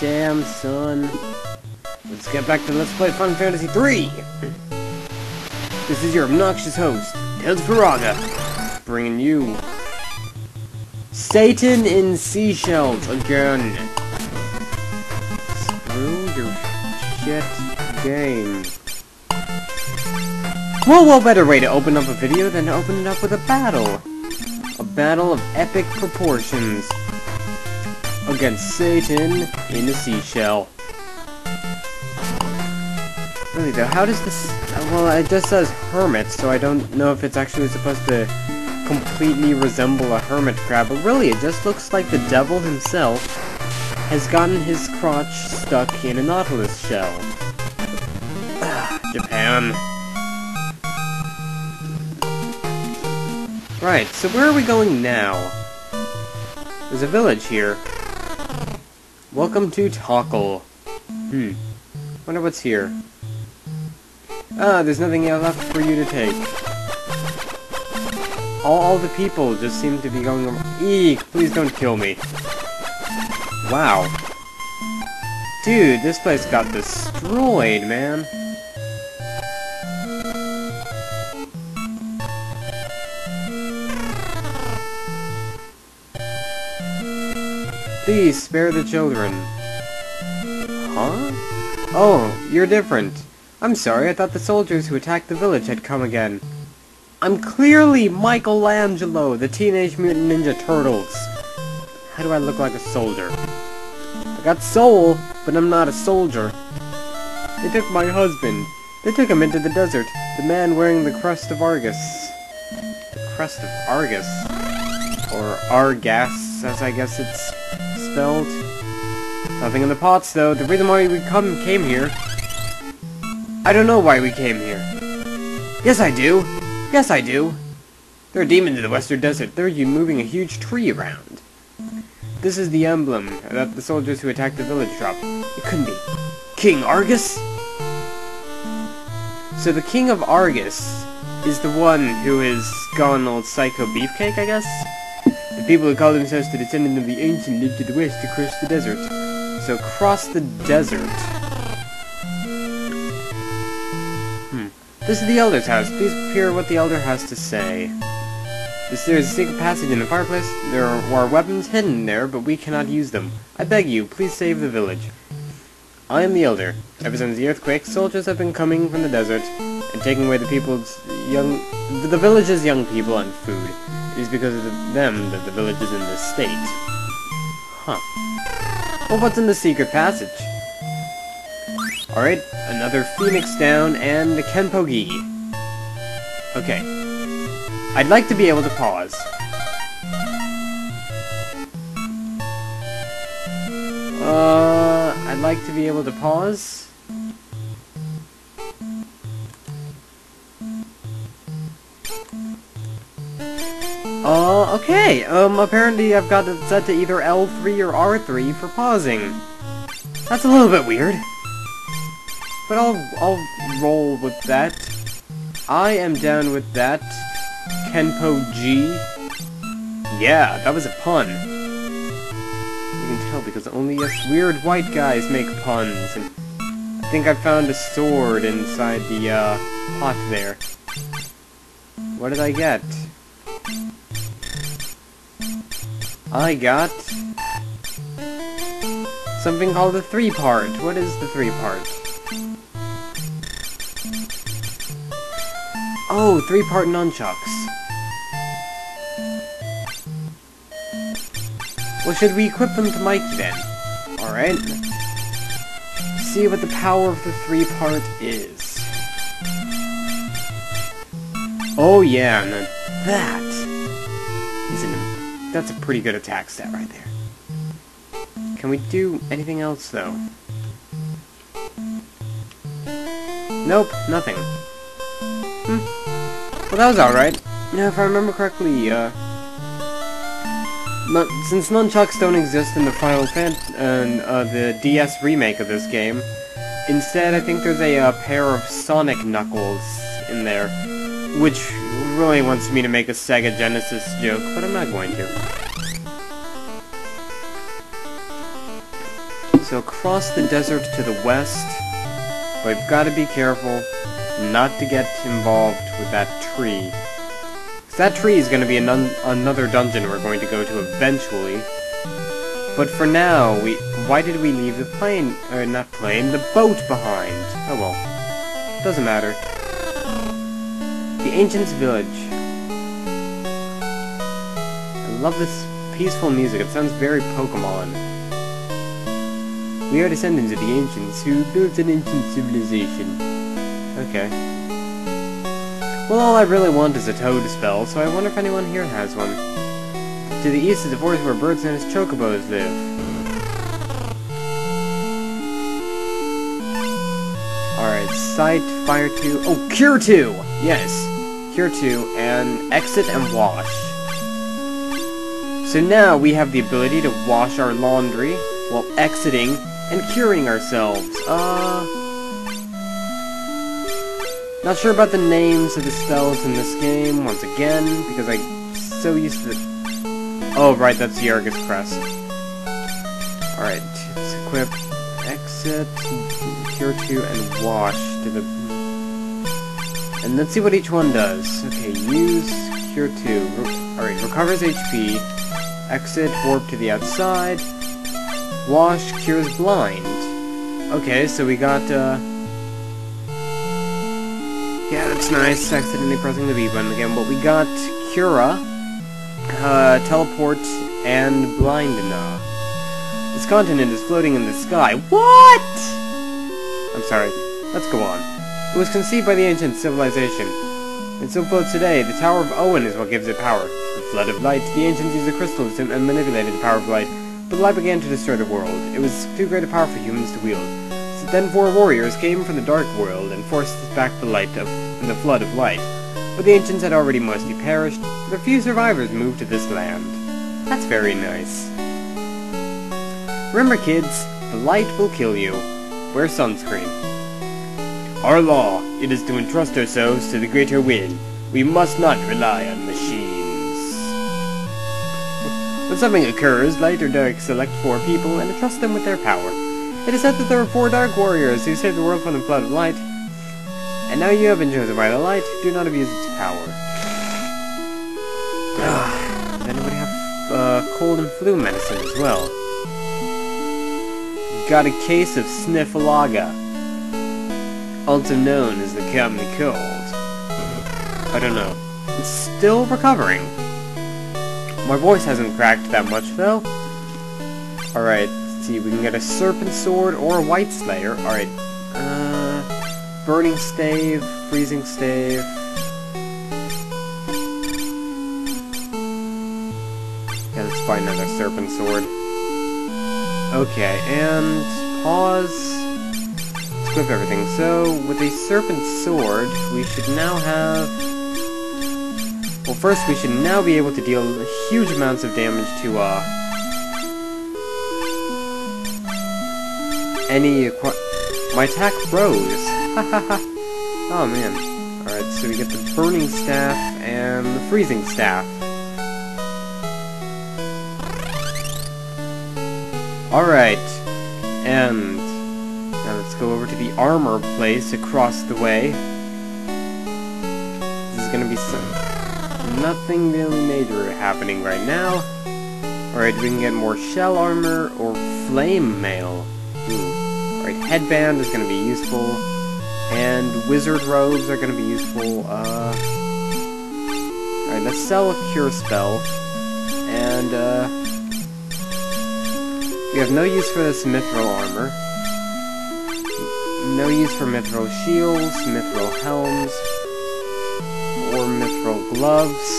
damn, son. Let's get back to Let's Play Final Fantasy 3! This is your obnoxious host, Tails Faraga, bringing you Satan in Seashells again. Screw your shit game. Well, what better way to open up a video than to open it up with a battle? A battle of epic proportions against Satan in a seashell. Really though, how does this... Well, it just says hermit, so I don't know if it's actually supposed to completely resemble a hermit crab, but really it just looks like the devil himself has gotten his crotch stuck in a nautilus shell. Japan. Right, so where are we going now? There's a village here. Welcome to Tokkle. Wonder what's here. Ah, there's nothing else left for you to take. All the people just seem to be going over. Eek, please don't kill me. Wow. Dude, this place got destroyed, man. Please, spare the children. Huh? Oh, you're different. I'm sorry, I thought the soldiers who attacked the village had come again. I'm clearly Michelangelo, the Teenage Mutant Ninja Turtles. How do I look like a soldier? I got soul, but I'm not a soldier. They took my husband. They took him into the desert. The man wearing the crest of Argus. The crest of Argus? Or Argas, as I guess it's spelled. Nothing in the pots, though. The reason why we came here... I don't know why we came here. Yes, I do. Yes, I do. There are demons in the western desert. They're moving a huge tree around. This is the emblem that the soldiers who attacked the village dropped. It couldn't be. King Argus? So the King of Argus is the one who is gone old psycho beefcake, I guess? The people who call themselves the descendant of the ancient lived to the west across the desert. So cross the desert. This is the Elder's house. Please hear what the Elder has to say. There is a secret passage in the fireplace. There are weapons hidden there, but we cannot use them. I beg you, please save the village. I am the Elder. Ever since the earthquake, soldiers have been coming from the desert and taking away the village's young people and food. It is because of them that the village is in this state. Huh. Well, what's in the secret passage? Alright, another Phoenix down, and a Kenpogi. Okay. I'd like to be able to pause. I'd like to be able to pause. Okay. Apparently I've got it set to either L3 or R3 for pausing. That's a little bit weird. But I'll roll with that. I am down with that. Kenpo G. Yeah, that was a pun. You can tell because only us weird white guys make puns. And I think I found a sword inside the pot there. What did I get? I got something called a 3-part. What is the 3-part? Oh, 3-part nunchucks. Well, should we equip them to Mikey then? Alright. See what the power of the 3-part is. Oh yeah, and then that's a pretty good attack stat right there. Can we do anything else though? Nope, nothing. Well, that was alright. Yeah, if I remember correctly, since nunchucks don't exist in the the DS remake of this game, instead I think there's a pair of Sonic Knuckles in there, which really wants me to make a Sega Genesis joke, but I'm not going to. So across the desert to the west, but we've got to be careful not to get involved with that tree. Because that tree is going to be another dungeon we're going to go to eventually. But for now, why did we leave the plane, or not plane, the boat behind? Oh well, doesn't matter. The Ancient's Village. I love this peaceful music, it sounds very Pokemon. We are descendants of the Ancients who built an ancient civilization. Okay. Well, all I really want is a toad spell, so I wonder if anyone here has one. To the east is the forest where birds known as chocobos live. Alright, sight, fire 2. Oh, cure 2! Yes! Cure 2, and exit and wash. So now we have the ability to wash our laundry while exiting and curing ourselves. Not sure about the names of the spells in this game, once again, because I'm so used to the... Oh, right, that's the Argus Crest. Alright, let's equip, exit, cure 2, and wash to the... And let's see what each one does. Okay, use, cure 2. Alright, recovers HP, exit, warp to the outside, wash, cures blind. Okay, so we got, yeah, that's nice, accidentally pressing the B button again, but we got Cura, teleport, and blindna. This continent is floating in the sky. What?! I'm sorry. Let's go on. It was conceived by the ancient civilization. It still floats today. The Tower of Owen is what gives it power. The flood of light. The ancients used a crystal and manipulated the power of light, but the light began to destroy the world. It was too great a power for humans to wield. So then 4 warriors came from the dark world and forced back the light of the flood of light. But the ancients had already mostly perished, so the few survivors moved to this land. That's very nice. Remember, kids, the light will kill you. Wear sunscreen. Our law, it is to entrust ourselves to the greater will. We must not rely on machines. When something occurs, light or dark select 4 people and entrust them with their power. It is said that there are 4 dark warriors who saved the world from the flood of light. And now you have been chosen by the light, do not abuse its power. Does anybody have cold and flu medicine as well? Got a case of Sniffalaga, also known as the common cold. I don't know. I'm still recovering. My voice hasn't cracked that much though. Alright, let's see, we can get a Serpent Sword or a White Slayer. Alright, Burning Stave, Freezing Stave. Yeah, let's find another Serpent Sword. Okay, and pause. Let's equip everything. So, with a Serpent Sword, we should now have... Well, first we should now be able to deal huge amounts of damage to, any my attack froze. Oh man. Alright, so we get the Burning Staff and the Freezing Staff. Alright. And now let's go over to the armor place across the way. This is gonna be nothing really major happening right now. Alright, we can get more shell armor or flame mail. Alright, headband is gonna be useful. And wizard robes are gonna be useful. Alright, let's sell a cure spell. And, we have no use for this mithril armor. No use for mithril shields, mithril helms, or mithril gloves.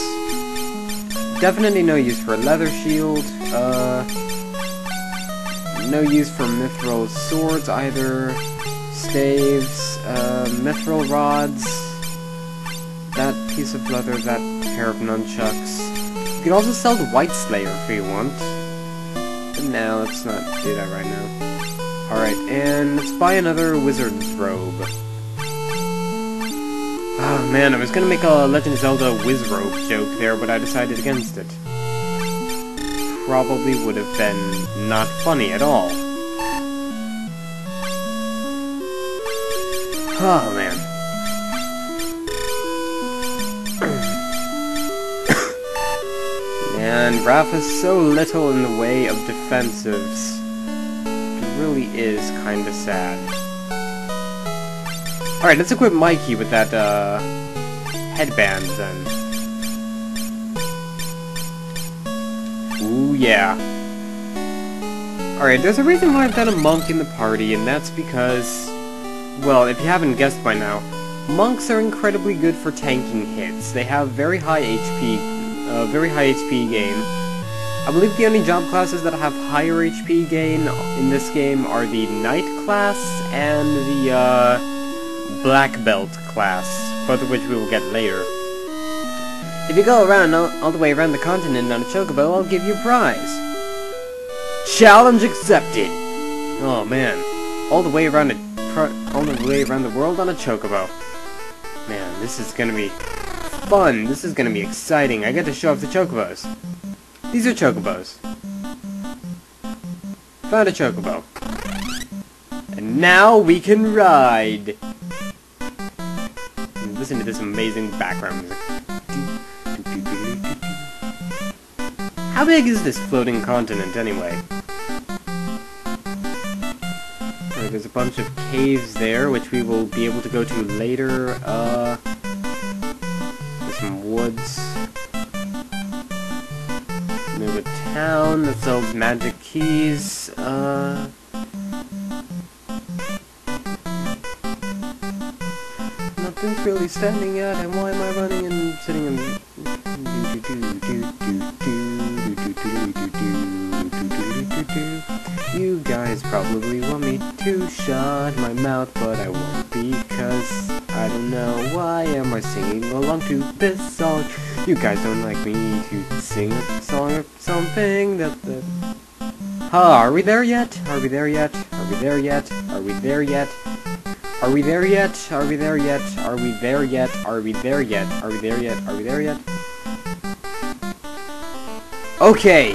Definitely no use for a leather shield. No use for mithril swords either. Staves, mithril rods, that piece of leather, that pair of nunchucks. You can also sell the White Slayer if you want. But no, let's not do that right now. Alright, and let's buy another wizard's robe. Oh man, I was gonna make a Legend of Zelda whiz robe joke there, but I decided against it. Probably would have been not funny at all. Oh, man. Man, Raph has so little in the way of defensives. It really is kinda sad. Alright, let's equip Mikey with that, headband, then. Ooh, yeah. Alright, there's a reason why I've got a monk in the party, and that's because... well, if you haven't guessed by now, monks are incredibly good for tanking hits. They have very high HP gain. I believe the only job classes that have higher HP gain in this game are the Knight class and the, Black Belt class, both of which we will get later. If you go around all the way around the continent on a chocobo, I'll give you a prize. Challenge accepted! Oh man, all the way around the world on a chocobo. Man, this is gonna be fun. This is gonna be exciting. I get to show off the chocobos. These are chocobos. Found a chocobo. And now we can ride! And listen to this amazing background music. How big is this floating continent, anyway? Right, there's a bunch of caves there, which we will be able to go to later. There's some woods. There's a town that sells magic keys. Nothing's really standing out, and why am I running and sitting in... You guys probably want me to shut my mouth, but I won't because I don't know why am I singing along to this song. You guys don't like me to sing a song or something that the... are we there yet? Are we there yet? Are we there yet? Are we there yet? Are we there yet? Are we there yet? Are we there yet? Are we there yet? Are we there yet? Are we there yet? Okay!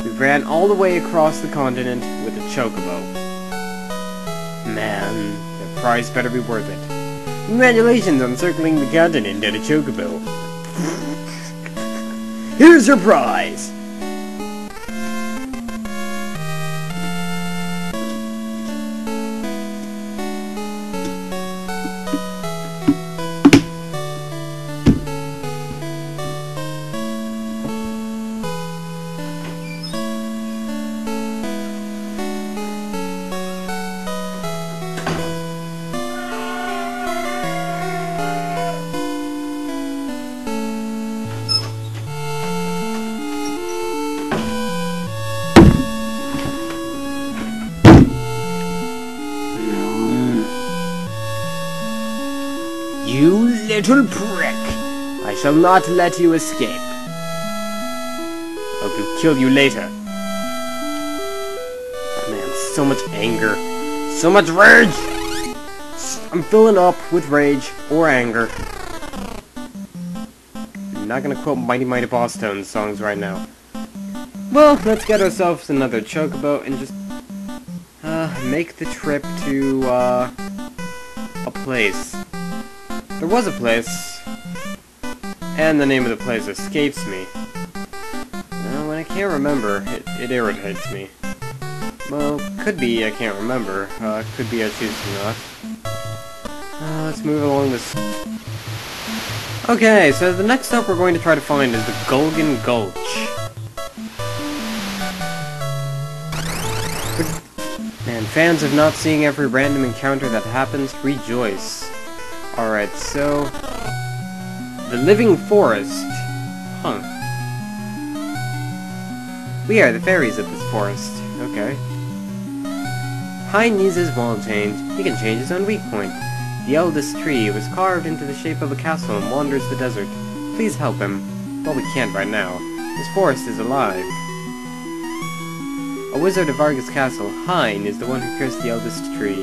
We ran all the way across the continent with a chocobo. Man, the prize better be worth it. Congratulations on circling the continent in a chocobo. Here's your prize! You little prick! I shall not let you escape. I will kill you later. Oh man, so much anger. So much rage! I'm filling up with rage or anger. I'm not gonna quote Mighty Mighty Boss Tones songs right now. Well, let's get ourselves another chocobo and just make the trip to a place. There was a place, and the name of the place escapes me. When I can't remember, it irritates me. Well, could be I can't remember. Could be I choose to not. Let's move along this... Okay, so the next stop we're going to try to find is the Gulgan Gulch. Man, fans of not seeing every random encounter that happens, rejoice. Alright, so... the Living Forest. Huh. We are the fairies of this forest. Okay. Hein needs his wall changed. He can change his own weak point. The eldest tree was carved into the shape of a castle and wanders the desert. Please help him. Well, we can't right now. This forest is alive. A wizard of Vargas Castle, Hein, is the one who cursed the eldest tree.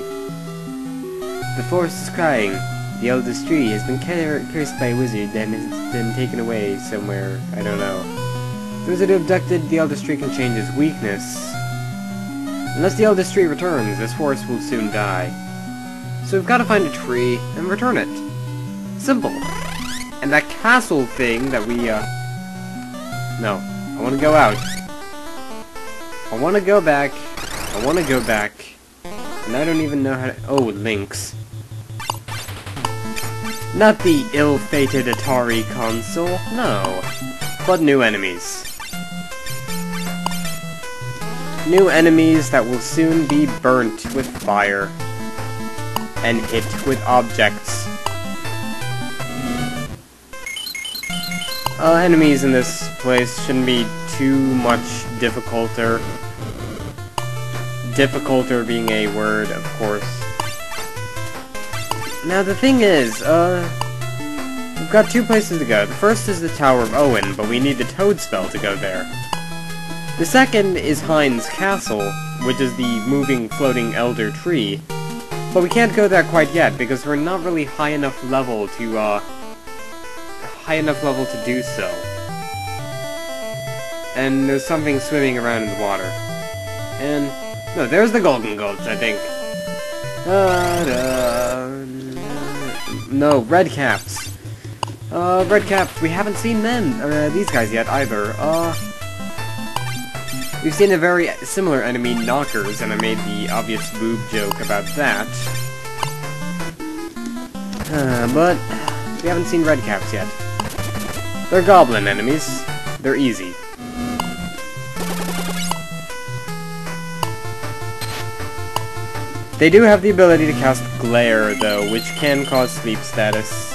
The forest is crying. The eldest tree has been cursed by a wizard and has been taken away somewhere. I don't know. The wizard who abducted the eldest tree can change his weakness. Unless the eldest tree returns, this forest will soon die. So we've got to find a tree and return it. Simple. And that castle thing that we, No. I want to go out. I want to go back. I want to go back. And I don't even know how to... Oh, links. Not the ill-fated Atari console, no. But new enemies. New enemies that will soon be burnt with fire. And hit with objects. Enemies in this place shouldn't be too much difficulter. Difficulter being a word, of course. Now the thing is, we've got two places to go. The first is the Tower of Owen, but we need the Toad spell to go there. The second is Hein's Castle, which is the moving, floating elder tree. But we can't go there quite yet, because we're not really high enough level to do so. And there's something swimming around in the water. And, no, there's the Golden Gulch, I think. No, red caps. Red caps, we haven't seen them, these guys yet, either. We've seen a very similar enemy, Knockers, and I made the obvious boob joke about that. But we haven't seen red caps yet. They're goblin enemies. They're easy. They do have the ability to cast Glare, though, which can cause sleep status.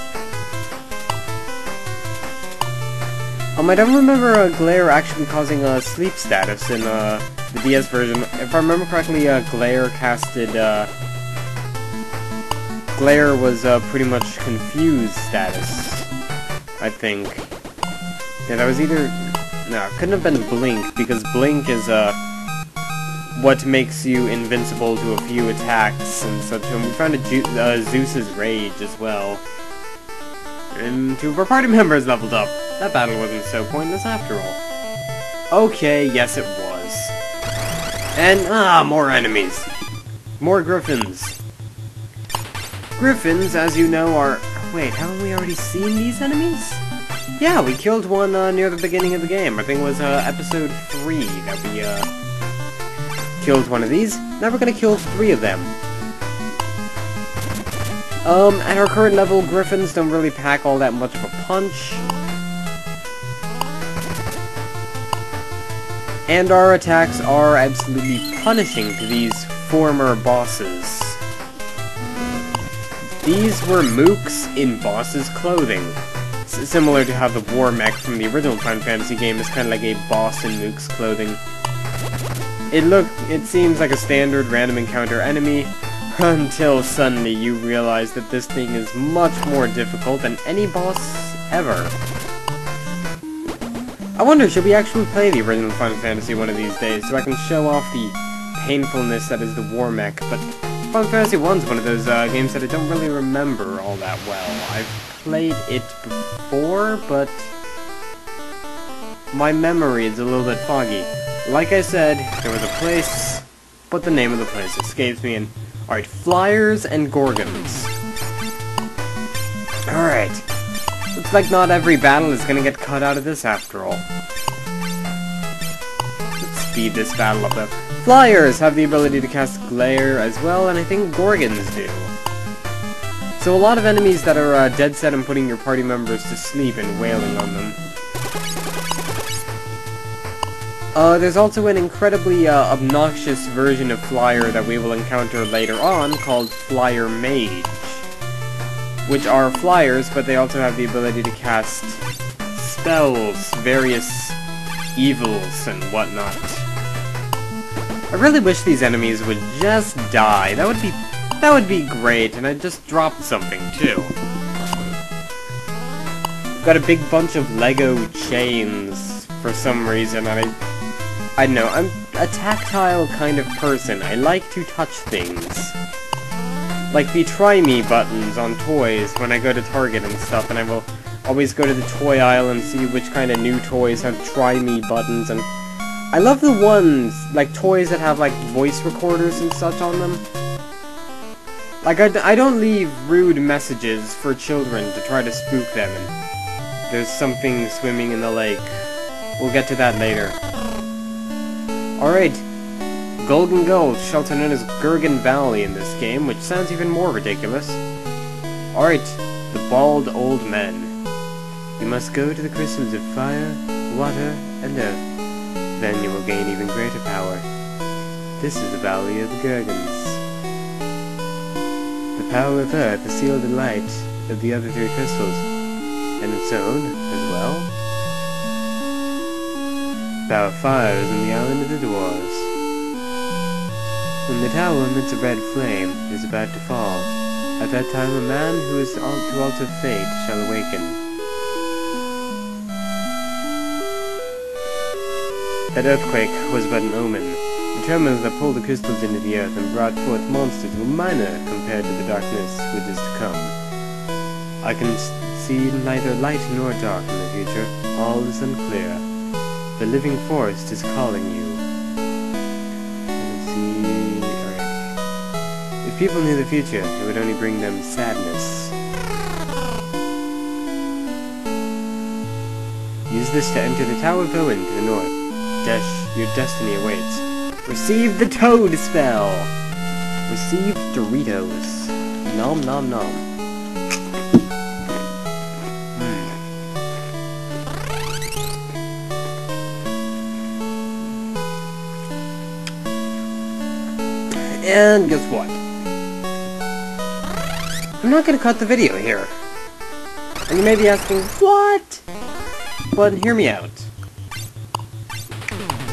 I don't remember Glare actually causing sleep status in the DS version. If I remember correctly, Glare casted... Glare was pretty much confused status, I think. Yeah, that was either... No, it couldn't have been Blink, because Blink is what makes you invincible to a few attacks and such. And we found Zeus's Rage as well. And two of our party members leveled up. That battle wasn't so pointless after all. Okay, yes it was. And, more enemies. More griffins. Griffins, as you know, are... Wait, haven't we already seen these enemies? Yeah, we killed one near the beginning of the game. I think it was episode 3 that we killed one of these. Now we're gonna kill 3 of them. At our current level, griffins don't really pack all that much of a punch. And our attacks are absolutely punishing to these former bosses. These were mooks in bosses' clothing. Similar to how the War Mech from the original Final Fantasy game is kind of like a boss in mook's clothing. It seems like a standard random encounter enemy, until suddenly you realize that this thing is much more difficult than any boss ever. I wonder, should we actually play the original Final Fantasy one of these days, so I can show off the painfulness that is the War Mech, but Final Fantasy 1's one of those games that I don't really remember all that well. I've played it before, but my memory is a little bit foggy. Like I said, there was a place, but the name of the place escapes me, and... Alright, Flyers and Gorgons. Alright. Looks like not every battle is gonna get cut out of this after all. Let's speed this battle up though. Flyers have the ability to cast Glare as well, and I think Gorgons do. So a lot of enemies that are dead set on putting your party members to sleep and wailing on them. There's also an incredibly obnoxious version of Flyer that we will encounter later on called Flyer Mage. Which are flyers, but they also have the ability to cast spells, various evils, and whatnot. I really wish these enemies would just die. That would be great, and I just dropped something too. I've got a big bunch of Lego chains for some reason, and I don't know, I'm a tactile kind of person. I like to touch things. Like the Try Me buttons on toys when I go to Target and stuff, and I will always go to the toy aisle and see which kind of new toys have Try Me buttons, and I love the ones, like toys that have like voice recorders and such on them. Like, I don't leave rude messages for children to try to spook them, and there's something swimming in the lake. We'll get to that later. Alright, Golden Gulch, also known as Gurgen Valley in this game, which sounds even more ridiculous. Alright, the bald old men. You must go to the crystals of fire, water, and earth. Then you will gain even greater power. This is the Valley of the Gurgens. The power of earth is sealed in light of the other three crystals, and its own as well. Power of fire is in the island of the dwarves. When the tower emits a red flame, it is about to fall. At that time a man who is to alter fate shall awaken. That earthquake was but an omen. The tremors that pulled the crystals into the earth and brought forth monsters were minor compared to the darkness which is to come. I can see neither light nor dark in the future. All is unclear. The living forest is calling you. Let's see... Alright. If people knew the future, it would only bring them sadness. Use this to enter the Tower of Owen to the north. Your destiny awaits. Receive the Toad spell! Receive Doritos. Nom nom nom. And guess what? I'm not gonna cut the video here. And you may be asking, what? But hear me out.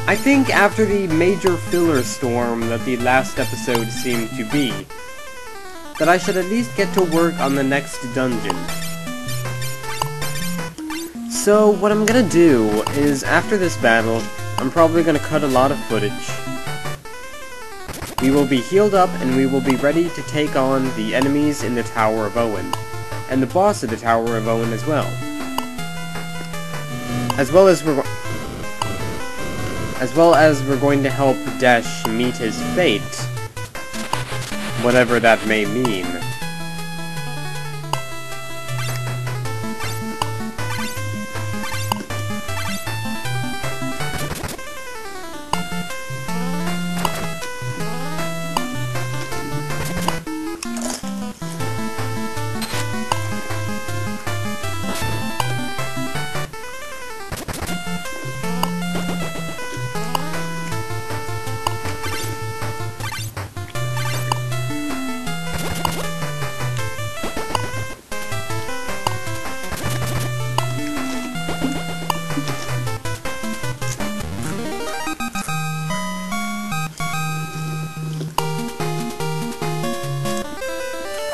I think after the major filler storm that the last episode seemed to be, that I should at least get to work on the next dungeon. So what I'm gonna do is, after this battle, I'm probably gonna cut a lot of footage. We will be healed up and we will be ready to take on the enemies in the Tower of Owen, and the boss of the Tower of Owen as well. As well as we're going to help Desh meet his fate, whatever that may mean.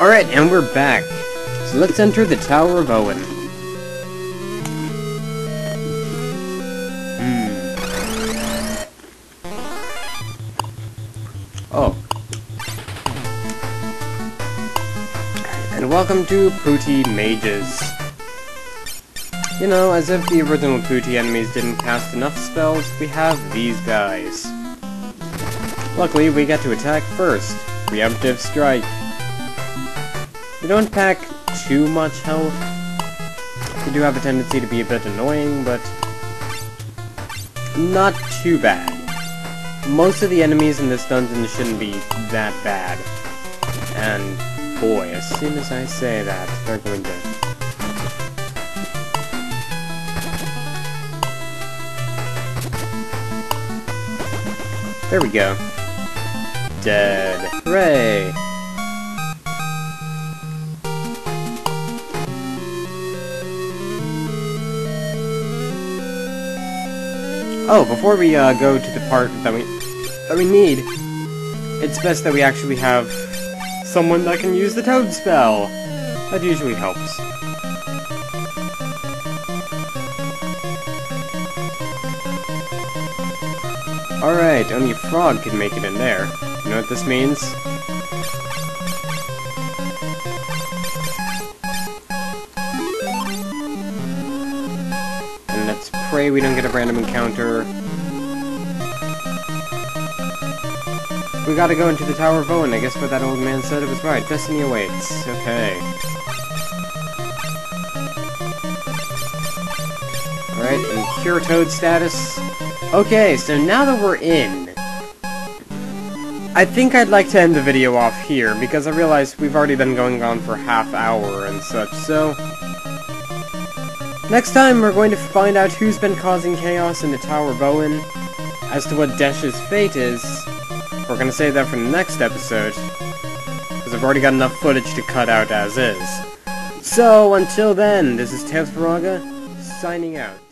Alright, and we're back. So let's enter the Tower of Owen. Oh. And welcome to Pooty Mages. You know, as if the original Pooty enemies didn't cast enough spells, we have these guys. Luckily, we get to attack first. Preemptive Strike. They don't pack too much health. They do have a tendency to be a bit annoying, but not too bad. Most of the enemies in this dungeon shouldn't be that bad. And boy, as soon as I say that, they're going to... There we go. Dead. Hooray! Oh, before we go to the part that we need, it's best that we actually have someone that can use the Toad spell. That usually helps. Alright, only a frog can make it in there. You know what this means? And let's pray we don't get a random encounter. we gotta go into the Tower of Owen. I guess what that old man said, it was right. Destiny awaits. Okay. Alright, and Cure Toad status. Okay, so now that we're in, I think I'd like to end the video off here, because I realize we've already been going on for half hour and such, so... Next time, we're going to find out who's been causing chaos in the Tower of Owen. As to what Desh's fate is, we're gonna save that for the next episode, because I've already got enough footage to cut out as is. So, until then, this is Tails Faraga, signing out.